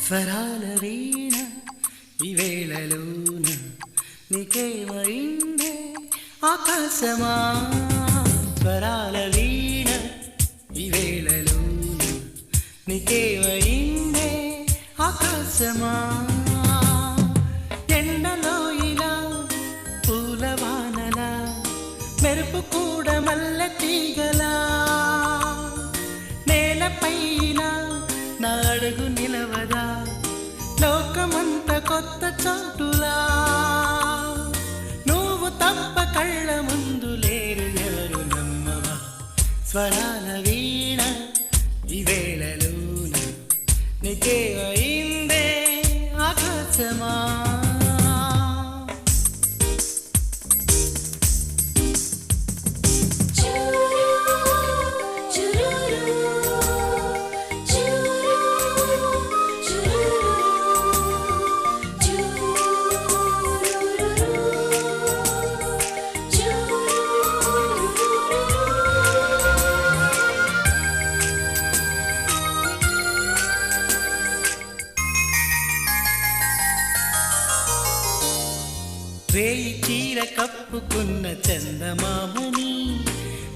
స్వరాల వీణ ఈ వేళలోన నీకేమైందే ఆకాశమా. స్వరాల వీణ ఈ వేళలోన నీకేమైందే ఆకాశమా. ఎండలో ఇలా పూలవానలా మెరుపు కూడా మల్ల తీగలా నేలపైన నా అడుగు నిలవదా లోకమంత కొత్త చోటులా. నువ్వు తప్ప కళ్ళ ముందు లేరు ఎవరు నమ్మవా. స్వరాల వీణ ఈ వేళలోన నీకేమైందే ఆకాశమా. వేయి చీర కప్పుకున్న చందమామని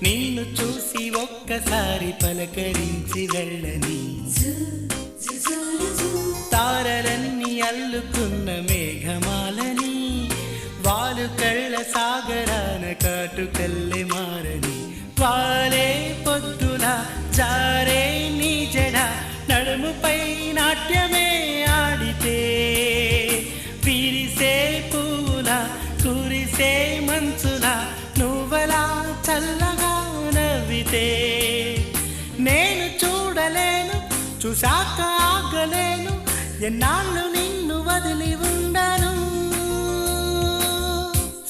నిన్ను చూసి ఒక్కసారి పలకరించి వెళ్ళని. తారలన్నీ అల్లుకున్న మేఘమాలని వాలు కళ్ళ సాగరాన కాటుకల్లె మారని. వాలే పొద్దులా జారే నీ జడ నడుముపై నాట్యమే ఆడితే విరిసే పూలా కురిసే మంచులా నువ్వలా చల్లగా నవ్వితే నేను చూడలేను చూశాక ఆగలేను ఎన్నాళ్ళు నిన్ను వదిలి ఉండను.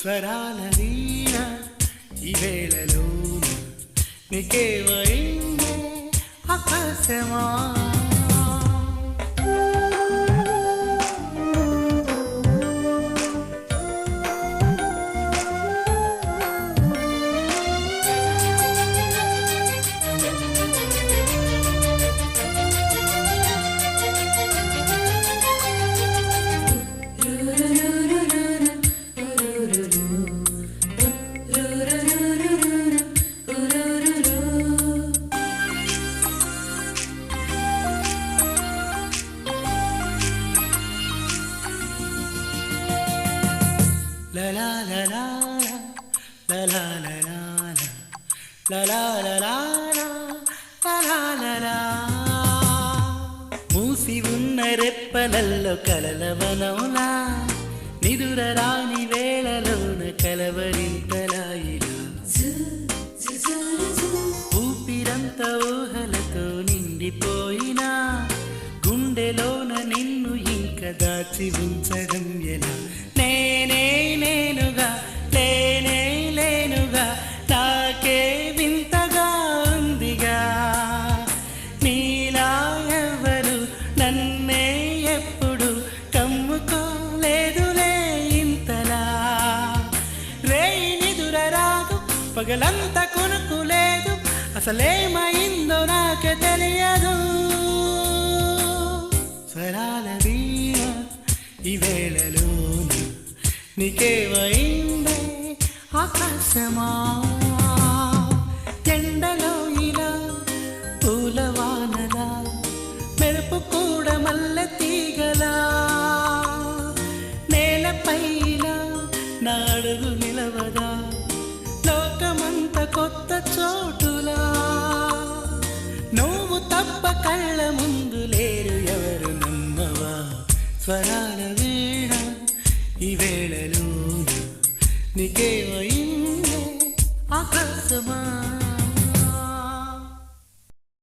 స్వరాల వీణ ఈ వేళలోన నీకేమైందే ఆకాశమా. La la la la la la la la la la la la la la. మూసి ఉన్న రెప్పలల్లో కలలవనౌలా నిదుర రాని వేళలోన కలవరింతలాయిలా. ఊపిరంత ఊహలతో నిండిపోయినా గుండెలోన నిన్ను ఇంక దాచి ఉంచడం ఎలా. నేనే నేనుగా లేనే లేనుగా నాకే వింతగా ఉందిగా. నీలా ఎవరు నన్నే ఎప్పుడు కమ్ముకోలేదులే ఇంతలా. రేయి నిదుర రాదు పగలంతా కొనుక్కులేదు అసలేమైందో నాకే తెలియదు. స్వరాల వీణ ఈ వేళలోన నీకేమైందే ఆకాశమా. ఎండలో ఇలా పూలవానలా మెరుపు కూడా మల్ల తీగలా నేలపైన నా అడుగు నిలవదా లోకమంత కొత్త చోటులా. నువ్వు తప్ప కళ్ళ ముందు లేరు ఎవరు నమ్మవా. స్వరాల వీణ ఈ వేళలోన నీకేమైందే ఆకాశమా.